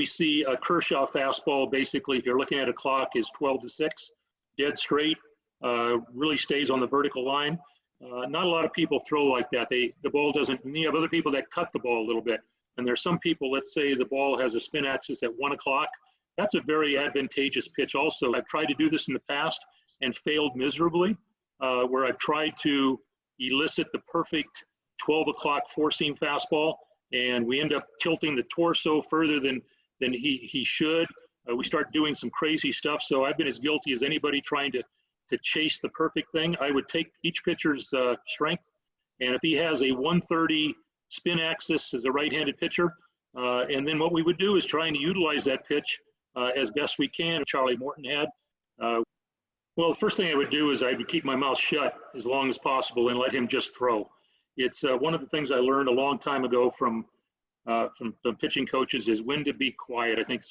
We see a Kershaw fastball, basically, if you're looking at a clock, is 12-6, dead straight, really stays on the vertical line. Not a lot of people throw like that. The ball doesn't, and you have other people that cut the ball a little bit. And there's some people, let's say the ball has a spin axis at 1 o'clock. That's a very advantageous pitch also. I've tried to do this in the past and failed miserably, where I've tried to elicit the perfect 12 o'clock four-seam fastball, and we end up tilting the torso further than he should. We start doing some crazy stuff. So I've been as guilty as anybody trying to chase the perfect thing. I would take each pitcher's strength, and if he has a 130 spin axis as a right-handed pitcher, and then what we would do is trying to utilize that pitch as best we can. Charlie Morton had. Well, the first thing I would do is I would keep my mouth shut as long as possible and let him just throw. It's one of the things I learned a long time ago from pitching coaches is when to be quiet. I think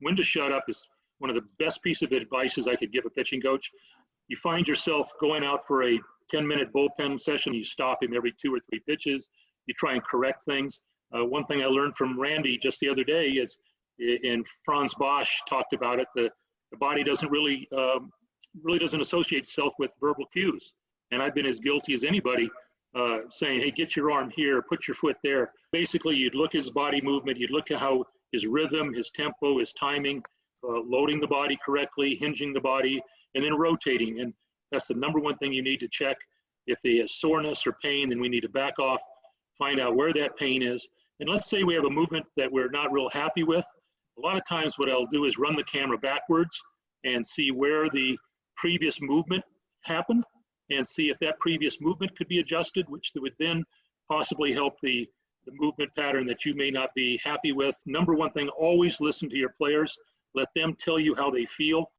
when to shut up is one of the best piece of advice I could give a pitching coach. You find yourself going out for a 10-minute bullpen session, you stop him every 2 or 3 pitches, you try and correct things. One thing I learned from Randy just the other day is, and Franz Bosch talked about it, the body doesn't really doesn't associate itself with verbal cues. And I've been as guilty as anybody saying, hey, get your arm here, put your foot there. Basically, you'd look at his body movement, you'd look at how his rhythm, his tempo, his timing, loading the body correctly, hinging the body, and then rotating. And that's the number one thing you need to check. If they have soreness or pain, then we need to back off, find out where that pain is. And let's say we have a movement that we're not real happy with. A lot of times what I'll do is run the camera backwards and see where the previous movement happened and see if that previous movement could be adjusted, which would then possibly help the movement pattern that you may not be happy with. Number one thing, always listen to your players. Let them tell you how they feel.